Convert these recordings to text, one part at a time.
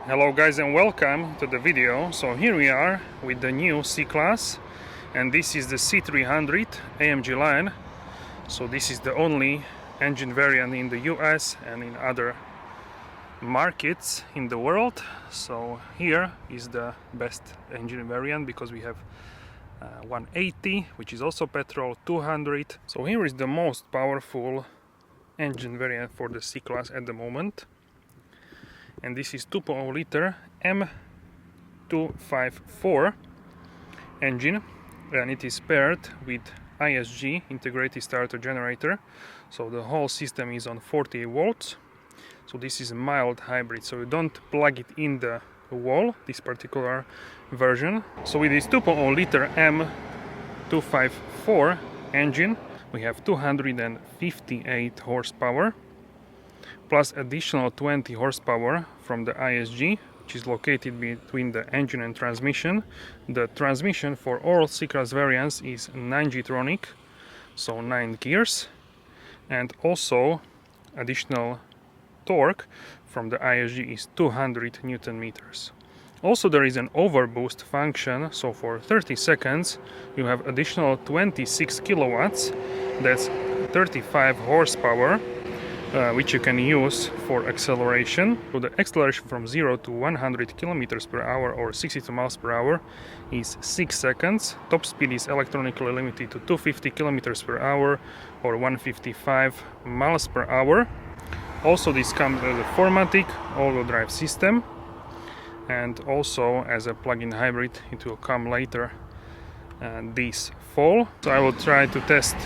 Hello guys and welcome to the video. So here we are with the new C-Class, and this is the C300 AMG line. So this is the only engine variant in the US and in other markets in the world. So here is the best engine variant because we have 180, which is also petrol, 200. So here is the most powerful engine variant for the C-Class at the moment, and this is 2.0 liter M254 engine, and it is paired with ISG, integrated starter generator. So the whole system is on 48 volts. So this is a mild hybrid, so you don't plug it in the wall, this particular version. So with this 2.0 liter M254 engine, we have 258 horsepower plus additional 20 horsepower from the ISG, which is located between the engine and transmission. The transmission for all C-Class variants is 9G-tronic, so 9 gears, and also additional torque from the ISG is 200 Newton meters. Also there is an overboost function, so for 30 seconds you have additional 26 kilowatts, that's 35 horsepower, which you can use for acceleration. So the acceleration from 0 to 100 kilometers per hour or 62 miles per hour is 6 seconds. Top speed is electronically limited to 250 kilometers per hour or 155 miles per hour. Also this comes as a 4MATIC all-wheel drive system, and also as a plug-in hybrid it will come later this fall. So I will try to test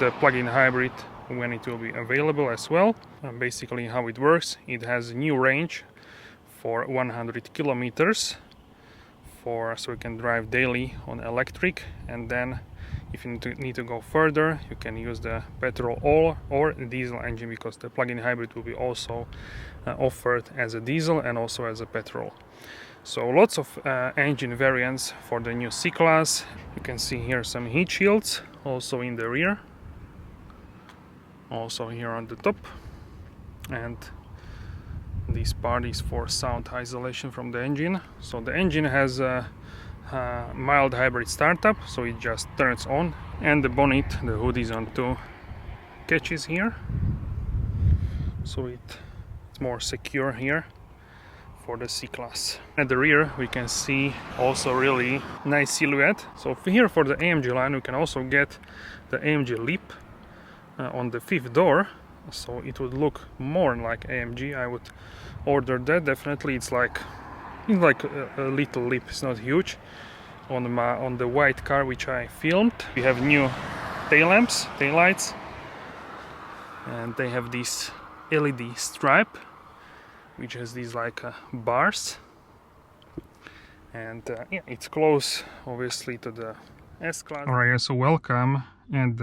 the plug-in hybrid when it will be available as well. Basically how it works, it has a new range for 100 kilometers so you can drive daily on electric, and then if you need to go further you can use the petrol or diesel engine, because the plug-in hybrid will be also offered as a diesel and also as a petrol. So lots of engine variants for the new C-Class. You can see here some heat shields also in the rear, also here on the top, and this part is for sound isolation from the engine. So the engine has a mild hybrid startup, so it just turns on, and the bonnet, the hood is on two catches here, so it's more secure here for the C-Class. At the rear we can see also really nice silhouette. So here for the AMG line we can also get the AMG lip on the fifth door, so it would look more like AMG. I would order that definitely. It's like a little lip, it's not huge. On the white car which I filmed, we have new tail lamps, tail lights, and they have this LED stripe which has these like bars, and yeah, it's close obviously to the S-Class. Alright, so welcome and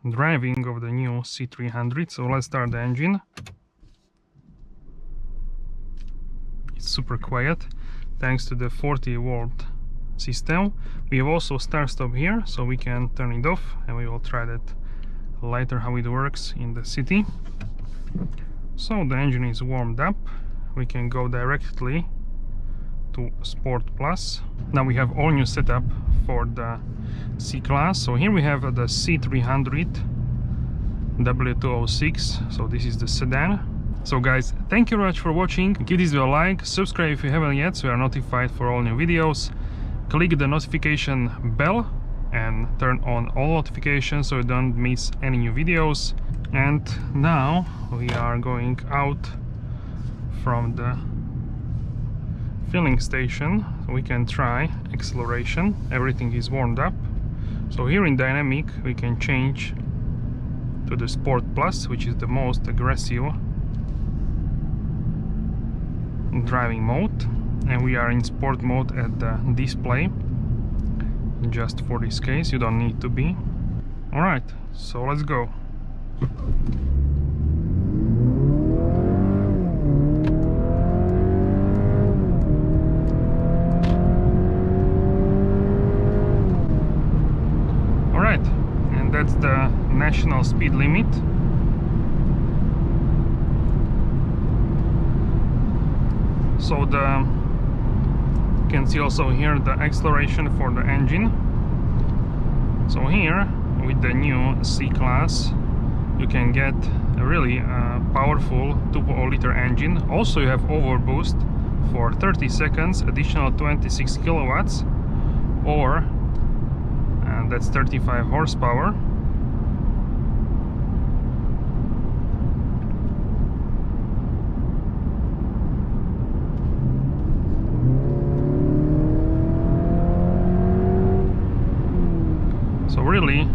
driving of the new C300. So let's start the engine. It's super quiet thanks to the 40 volt system. We have also start stop here, so we can turn it off, and we will try that later how it works in the city. So the engine is warmed up. We can go directly to Sport Plus. Now we have all new setup for the C-Class. So here we have the C300 W206, so this is the sedan. So guys, thank you very much for watching. Give this video a like, subscribe if you haven't yet so you are notified for all new videos. Click the notification bell and turn on all notifications so you don't miss any new videos. And now we are going out from the filling station, so we can try acceleration. Everything is warmed up. So here in dynamic we can change to the Sport Plus, which is the most aggressive driving mode, and we are in sport mode at the display. Just for this case, you don't need to be. Alright, so let's go. That's the national speed limit. also you can see also here the acceleration for the engine. So here with the new C-Class you can get a really powerful 2.0 liter engine. Also you have overboost for 30 seconds, additional 26 kilowatts, or that's 35 horsepower. So really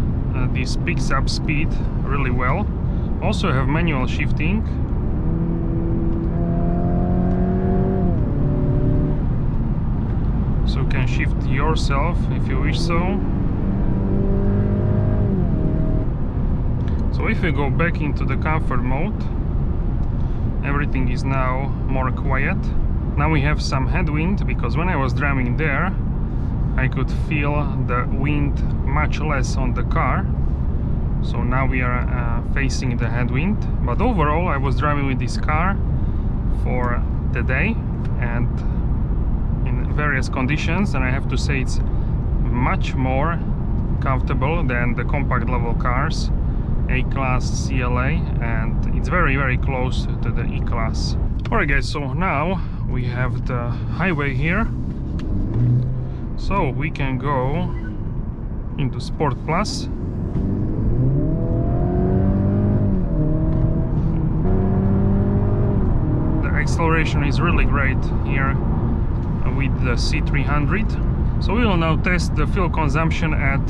this picks up speed really well. Also have manual shifting. So you can shift yourself if you wish so. So if we go back into the comfort mode, everything is now more quiet. Now we have some headwind, because when I was driving there I could feel the wind much less on the car. So now we are facing the headwind, but overall I was driving with this car for the day and in various conditions, and I have to say it's much more comfortable than the compact level cars, A-Class, CLA, and it's very close to the E-Class. Alright guys, so now we have the highway here, so we can go into Sport Plus. The acceleration is really great here with the C300. So we will now test the fuel consumption at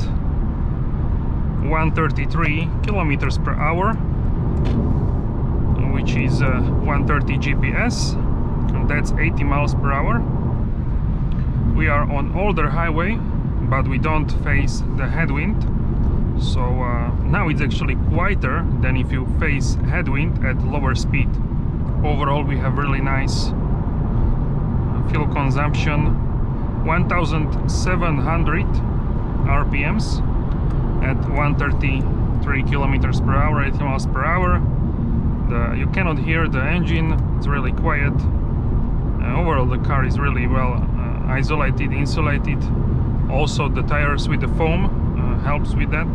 133 kilometers per hour, which is 130 GPS, and that's 80 miles per hour. We are on older highway, but we don't face the headwind, so now it's actually quieter than if you face headwind at lower speed. Overall we have really nice fuel consumption, 1700 RPMs at 133 kilometers per hour, 80 miles per hour. You cannot hear the engine, it's really quiet. Overall the car is really well isolated, insulated. Also the tires with the foam helps with that.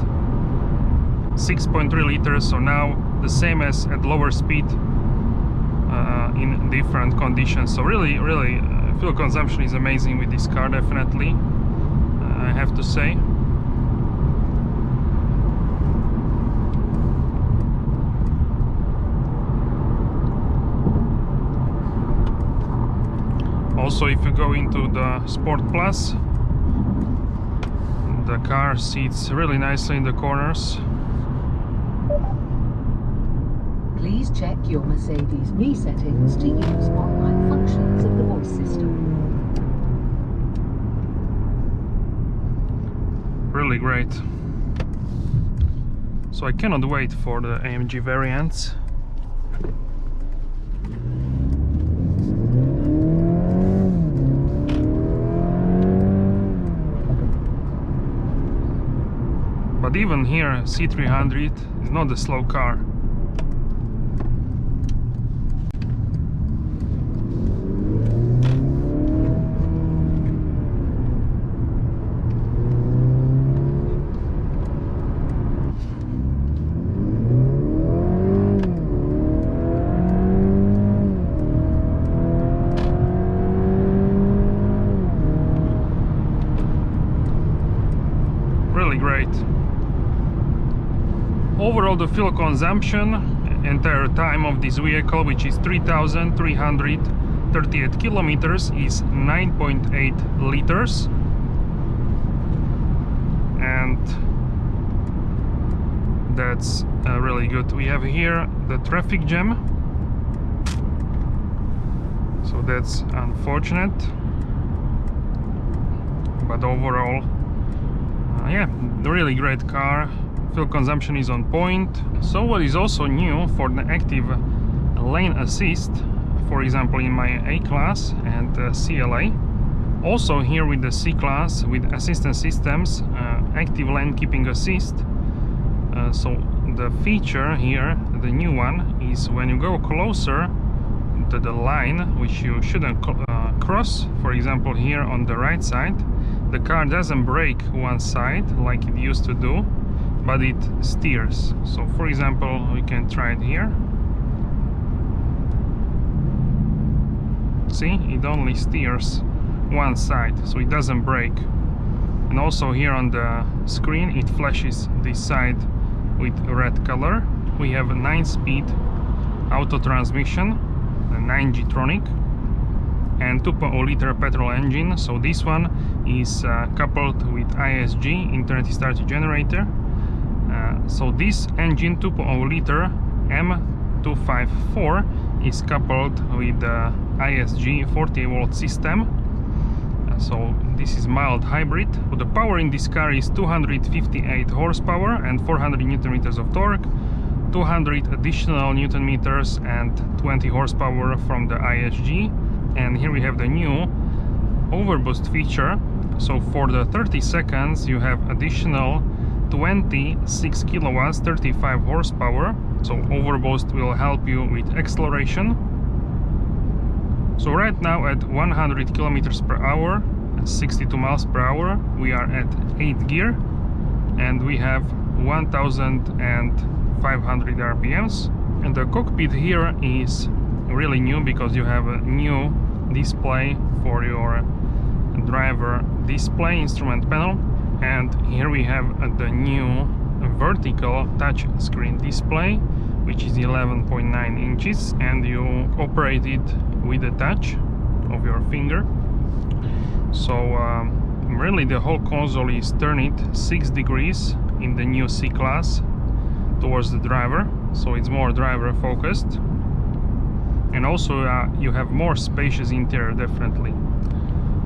6.3 liters, so now the same as at lower speed in different conditions. So really fuel consumption is amazing with this car, definitely, I have to say. Also, if you go into the Sport Plus, the car sits really nicely in the corners. Please check your Mercedes-Benz settings to use online functions of the voice system. Really great. So I cannot wait for the AMG variants. But even here, C300 is not a slow car. Really great. Overall, the fuel consumption entire time of this vehicle, which is 3,338 kilometers, is 9.8 liters. And that's really good. We have here the traffic jam, so that's unfortunate, but overall yeah, really great car. Fuel consumption is on point. So what is also new for the active lane assist, for example in my A-Class and CLA, also here with the C-Class with assistance systems, active lane keeping assist. So the feature here, the new one, is when you go closer, the line which you shouldn't cross. For example, here on the right side, the car doesn't brake one side like it used to do, but it steers. So for example, we can try it here. See, it only steers one side, so it doesn't brake. And also here on the screen it flashes this side with red color. We have a 9-speed auto transmission, a 9G-tronic, and 2.0 liter petrol engine. So this one is coupled with ISG, internet starter generator. So this engine 2.0 liter M254 is coupled with the ISG 40-volt system. So this is mild hybrid. So the power in this car is 258 horsepower and 400 Newton meters of torque, 200 additional Newton meters and 20 horsepower from the ISG. And here we have the new overboost feature. So for the 30 seconds you have additional 26 kilowatts, 35 horsepower. So overboost will help you with acceleration. So right now at 100 kilometers per hour, 62 miles per hour, we are at 8th gear and we have 1500 RPMs. And the cockpit here is really new because you have a new display for your driver display instrument panel. And here we have the new vertical touch screen display, which is 11.9 inches, and you operate it with the touch of your finger. So really the whole console is turned 6 degrees in the new C-Class towards the driver, so it's more driver focused. And also you have more spacious interior, definitely.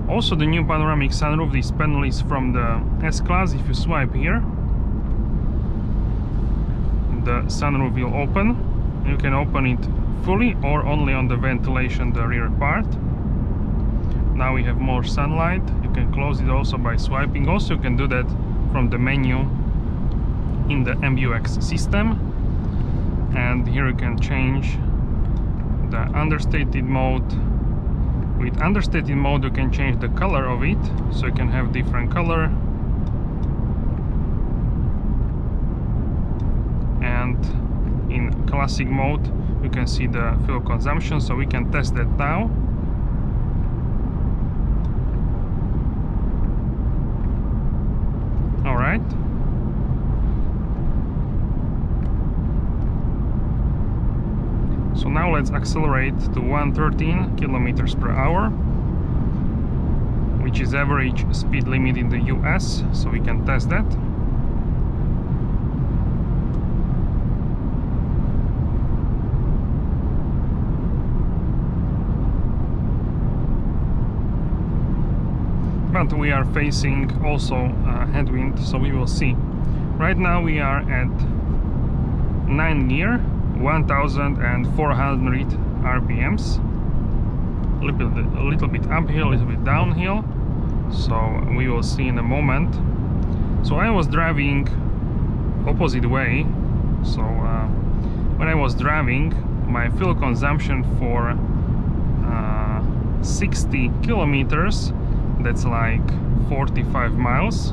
Also the new panoramic sunroof. This panel is from the S-Class. If you swipe here, the sunroof will open. You can open it fully or only on the ventilation, the rear part. Now we have more sunlight. You can close it also by swiping. Also you can do that from the menu in the MBUX system. And here you can change the understated mode. With understated mode you can change the color of it, so you can have different color. And in classic mode you can see the fuel consumption, so we can test that now. Alright. So now let's accelerate to 113 kilometers per hour, which is average speed limit in the US, so we can test that. But we are facing also headwind, so we will see. Right now we are at 9th gear, 1400 RPMs, a little bit uphill, a little bit downhill, so we will see in a moment. So I was driving opposite way, so when I was driving, my fuel consumption for 60 kilometers, that's like 45 miles,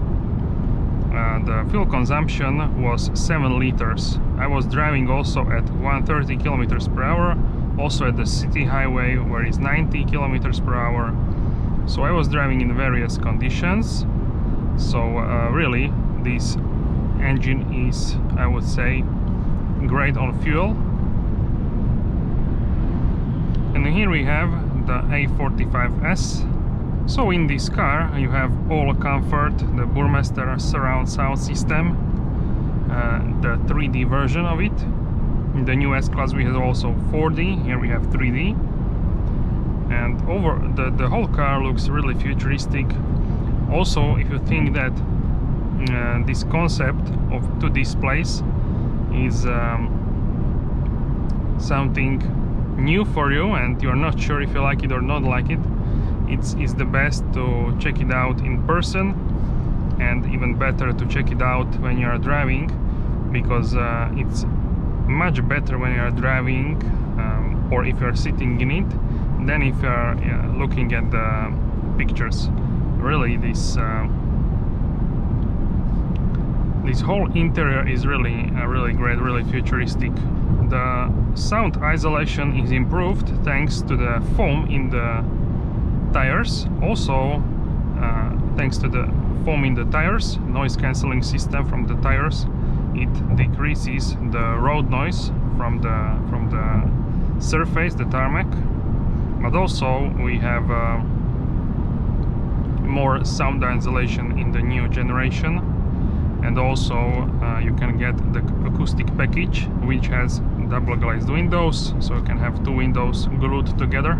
the fuel consumption was 7 liters. I was driving also at 130 kilometers per hour, also at the city highway where it's 90 kilometers per hour. So I was driving in various conditions. So really this engine is, I would say, great on fuel. And here we have the A45S. So in this car you have all comfort, the Burmester surround sound system, the 3D version of it. In the new S-Class we have also 4D, here we have 3D. And over the whole car looks really futuristic. Also, if you think that this concept of 2 displays is something new for you and you're not sure if you like it or not like it, it's the best to check it out in person, and even better to check it out when you are driving, because it's much better when you are driving or if you're sitting in it than if you're looking at the pictures. Really, this whole interior is really great, really futuristic. The sound isolation is improved thanks to the foam in the tires. Also, thanks to the foam in the tires, noise cancelling system from the tires, it decreases the road noise from the surface, the tarmac. But also we have more sound isolation in the new generation, and also you can get the acoustic package, which has double glazed windows, so you can have two windows glued together,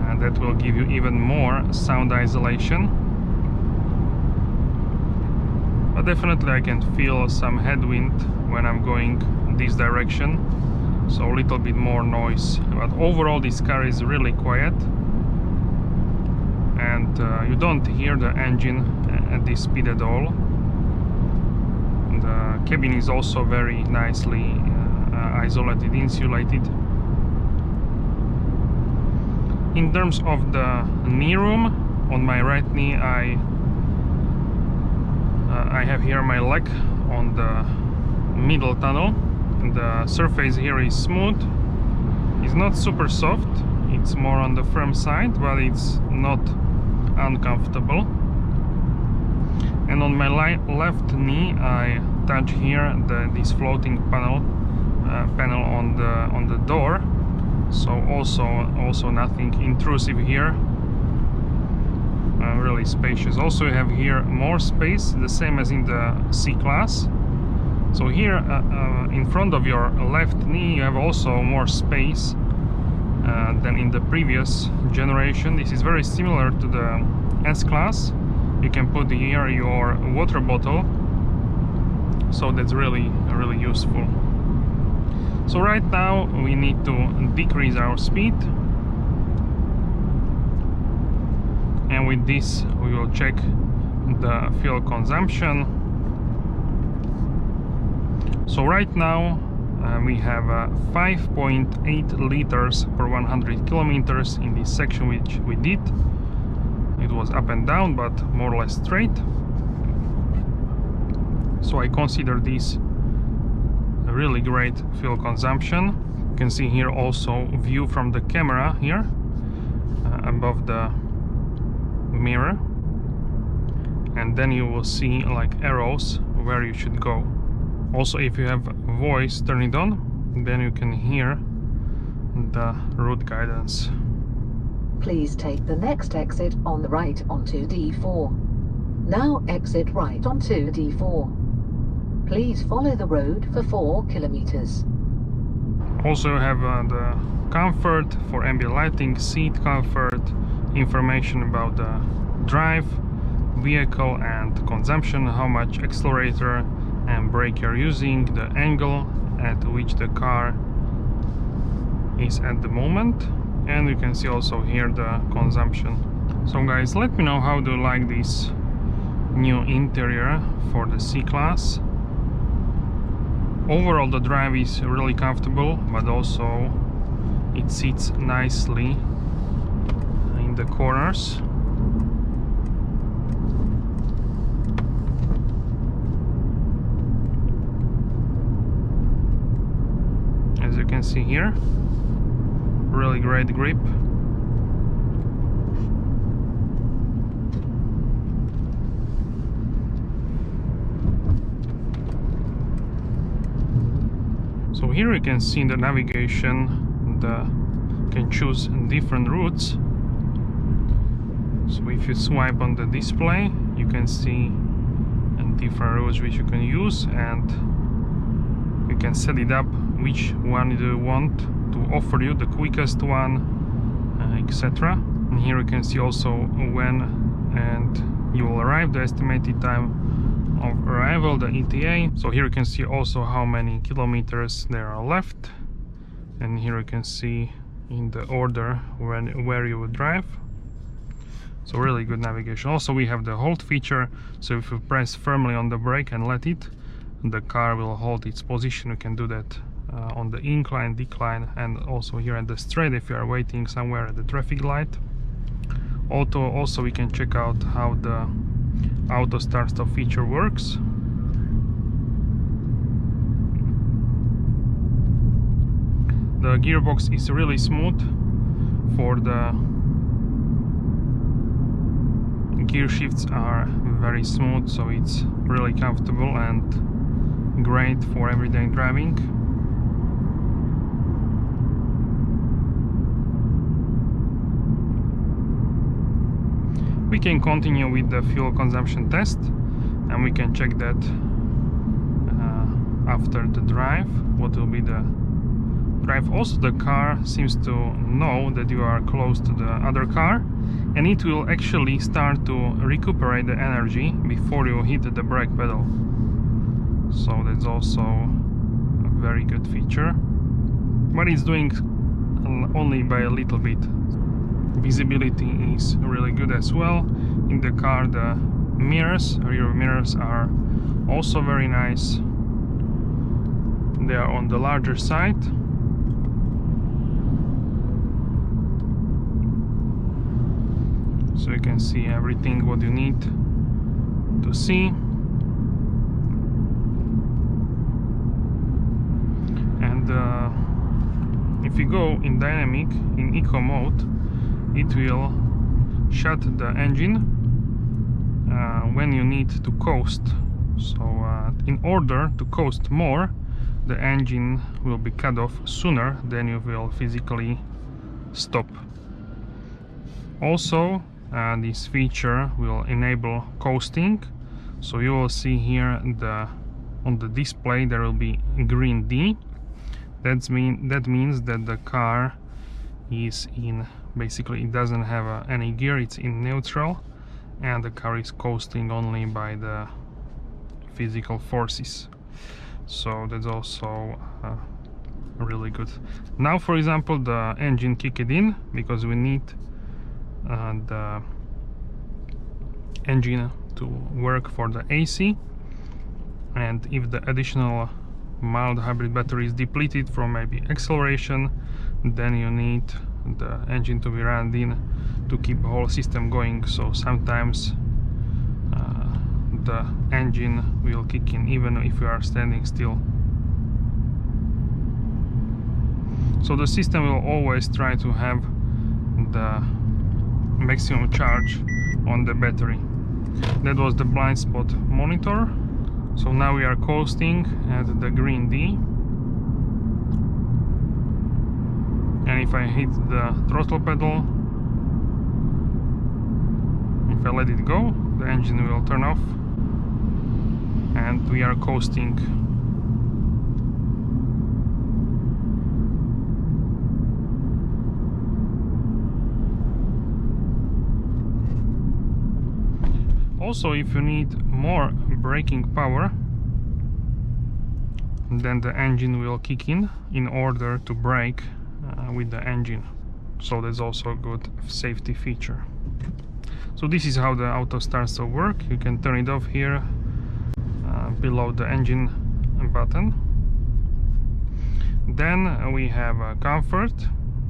and that will give you even more sound isolation. But definitely I can feel some headwind when I'm going this direction, so a little bit more noise. But overall this car is really quiet, and you don't hear the engine at this speed at all. The cabin is also very nicely isolated, insulated. In terms of the knee room, on my right knee I have here my leg on the middle tunnel. The surface here is smooth. It's not super soft, it's more on the firm side, but it's not uncomfortable. And on my left knee I touch here this floating panel on the door, so also nothing intrusive here. Really spacious. Also you have here more space, the same as in the C-Class. So here in front of your left knee you have also more space than in the previous generation. This is very similar to the S-Class. You can put here your water bottle, so that's really useful. So right now we need to decrease our speed, and with this we will check the fuel consumption. So right now we have 5.8 liters per 100 kilometers in this section which we did. It was up and down, but more or less straight. So I consider this a really great fuel consumption. You can see here also view from the camera here above the mirror, and then you will see like arrows where you should go. Also, if you have voice turned on, then you can hear the route guidance. Please take the next exit on the right onto D4. Now exit right onto D4. Please follow the road for 4 kilometers. Also you have the comfort for ambient lighting, seat comfort, information about the drive, vehicle and consumption, how much accelerator and brake you're using, the angle at which the car is at the moment, and you can see also here the consumption. So guys, let me know how do you like this new interior for the C-Class. Overall the drive is really comfortable, but also it sits nicely in the corners. As you can see here, really great grip. So here you can see in the navigation, you can choose different routes. So if you swipe on the display, you can see different routes which you can use, and you can set it up which one do you want to offer you, the quickest one, etc. And here you can see also when and you will arrive, the estimated time of arrival, the ETA. So here you can see also how many kilometers there are left, and here you can see in the order where you would drive. So really good navigation. Also we have the hold feature, so if you press firmly on the brake and let it, the car will hold its position. You can do that on the incline, decline, and also here at the straight if you are waiting somewhere at the traffic light. Also we can check out how the auto start stop feature works. The gearbox is really smooth. For the gear shifts are very smooth, so it's really comfortable and great for everyday driving. We can continue with the fuel consumption test, and we can check that after the drive, what will be the drive. Also, the car seems to know that you are close to the other car, and it will actually start to recuperate the energy before you hit the brake pedal. So that's also a very good feature, but it's doing only by a little bit. Visibility is really good as well. In the car, the rear mirrors are also very nice. They are on the larger side. So you can see everything what you need to see. And if you go in dynamic, in eco mode, it will shut the engine when you need to coast. So in order to coast more, the engine will be cut off sooner than you will physically stop. Also, this feature will enable coasting, so you will see here on the display there will be green D. That means that the car is in, basically it doesn't have any gear, it's in neutral, and the car is coasting only by the physical forces. So that's also really good. Now, for example, the engine kicked in because we need the engine to work for the AC, and if the additional mild hybrid battery is depleted from maybe acceleration, then you need the engine to be run in to keep the whole system going. So sometimes the engine will kick in even if you are standing still. So the system will always try to have the maximum charge on the battery. That was the blind spot monitor. So now we are coasting at the green D, and if I hit the throttle pedal, if I let it go, the engine will turn off and we are coasting. Also, if you need more braking power, then the engine will kick in order to brake with the engine. So that's also a good safety feature. So this is how the auto start stop work. You can turn it off here below the engine button. Then we have comfort.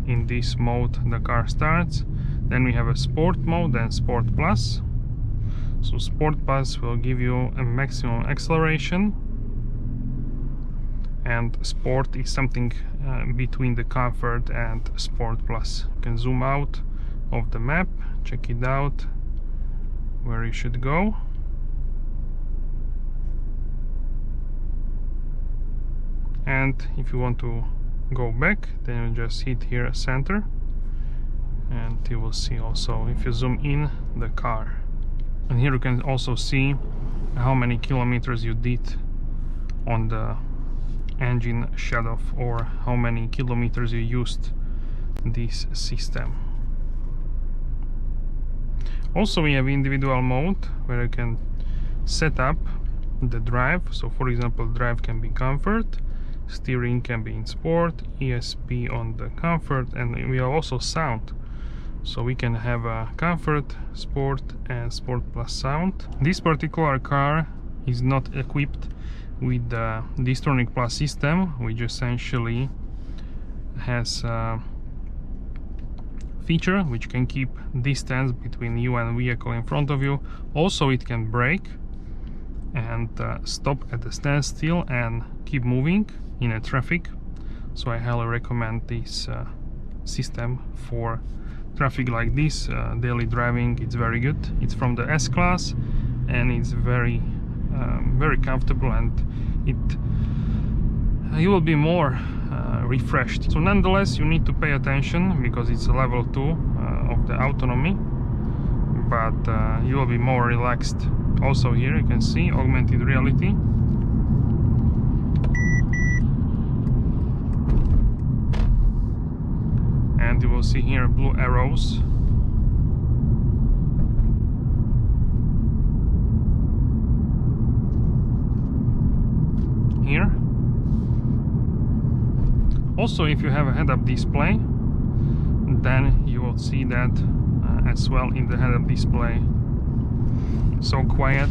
In this mode the car starts. Then we have a sport mode and sport plus. So Sport Plus will give you a maximum acceleration, and Sport is something between the Comfort and Sport Plus. You can zoom out of the map, check it out where you should go. And if you want to go back, then you just hit here center, and you will see also if you zoom in the car. And here you can also see how many kilometers you did on the engine shut off, or how many kilometers you used this system. Also, we have individual mode where you can set up the drive. So for example, drive can be comfort, steering can be in sport, ESP on the comfort, and we have also sound. So we can have a comfort, sport and sport plus sound. This particular car is not equipped with the Distronic Plus system, which essentially has a feature which can keep distance between you and vehicle in front of you. Also, it can brake and stop at a standstill and keep moving in a traffic. So I highly recommend this system for traffic like this, daily driving. It's very good. It's from the S class and it's very comfortable, and you will be more refreshed. So nonetheless, you need to pay attention because it's a level 2 of the autonomy, but you will be more relaxed. Also here you can see augmented reality. And you will see here blue arrows. Here. Also, if you have a head-up display, then you will see that as well in the head-up display. So quiet.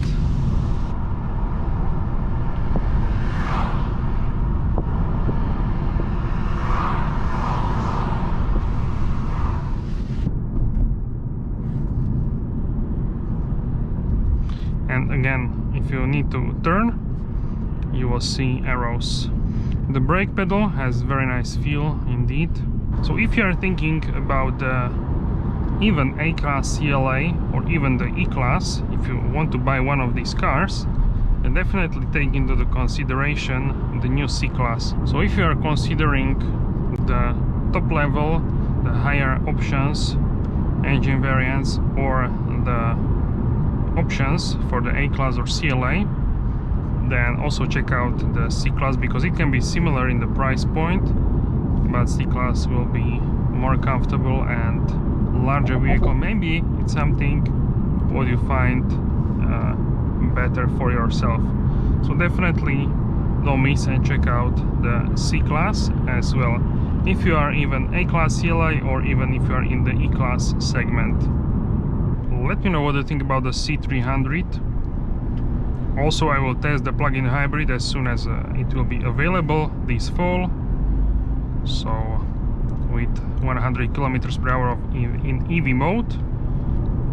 And again, if you need to turn, you will see arrows. The brake pedal has very nice feel indeed. So if you are thinking about even A-Class CLA or even the E-Class, if you want to buy one of these cars, then definitely take into the consideration the new C-Class. So if you are considering the top level, the higher options, engine variants, or the options for the A-Class or CLA, then also check out the C-Class, because it can be similar in the price point, but C-Class will be more comfortable and larger vehicle. Maybe it's something what you find better for yourself. So definitely don't miss and check out the C-Class as well, if you are even A-Class CLA or even if you are in the E-Class segment. Let me know what you think about the C300. Also, I will test the plug-in hybrid as soon as it will be available this fall. So with 100 km/h in EV mode,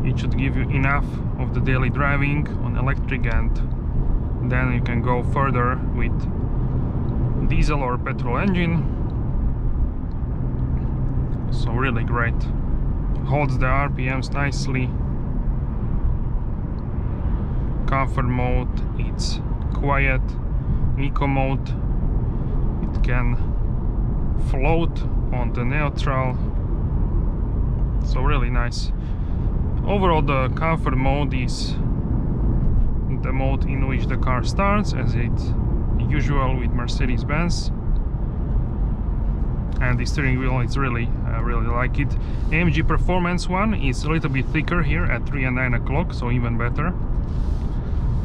it should give you enough of the daily driving on electric, and then you can go further with diesel or petrol engine. So really great. Holds the RPMs nicely. Comfort mode, it's quiet. Eco mode, it can float on the neutral. So really nice. Overall, the comfort mode is the mode in which the car starts, as it's usual with Mercedes-Benz. And the steering wheel is really like it. AMG Performance one is a little bit thicker here at 3 and 9 o'clock, so even better.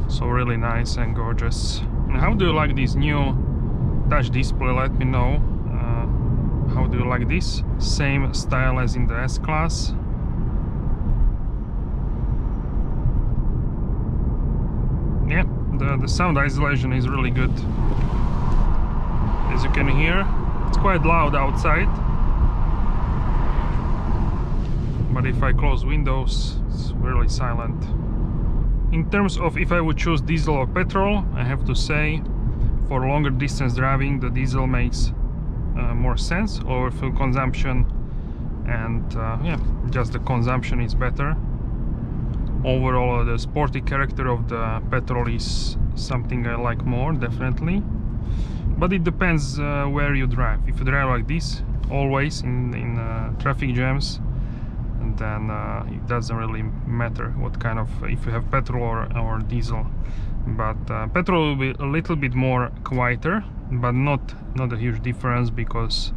So really nice and gorgeous. And how do you like this new touch display? Let me know. How do you like this? Same style as in the S-Class. Yeah, the sound isolation is really good. As you can hear, it's quite loud outside. But if I close windows, it's really silent. In terms of if I would choose diesel or petrol, I have to say for longer distance driving, the diesel makes more sense, lower fuel consumption, and yeah, just the consumption is better. Overall, the sporty character of the petrol is something I like more, definitely. But it depends where you drive. If you drive like this, always in traffic jams, then it doesn't really matter what kind of, if you have petrol or diesel. But petrol will be a little bit more quieter, but not a huge difference, because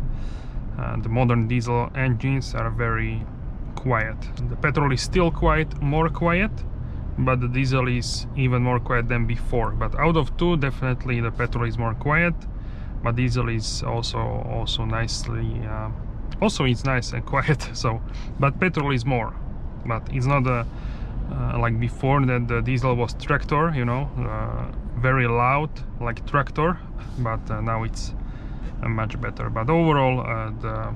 the modern diesel engines are very quiet. The petrol is still more quiet, but the diesel is even more quiet than before. But out of two, definitely the petrol is more quiet, but diesel is also nicely also it's nice and quiet. So but petrol is more, but it's not like before, that the diesel was tractor, you know, very loud like tractor, but now it's much better. But overall the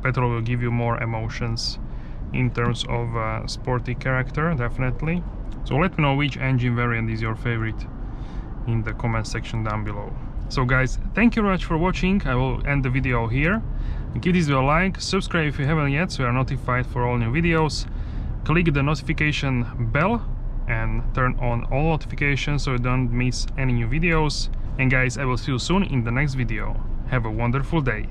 petrol will give you more emotions in terms of sporty character, definitely. So let me know which engine variant is your favorite in the comment section down below. So guys, thank you very much for watching. I will end the video here. Give this video a like, subscribe if you haven't yet so you are notified for all new videos. Click the notification bell and turn on all notifications so you don't miss any new videos. And guys, I will see you soon in the next video. Have a wonderful day.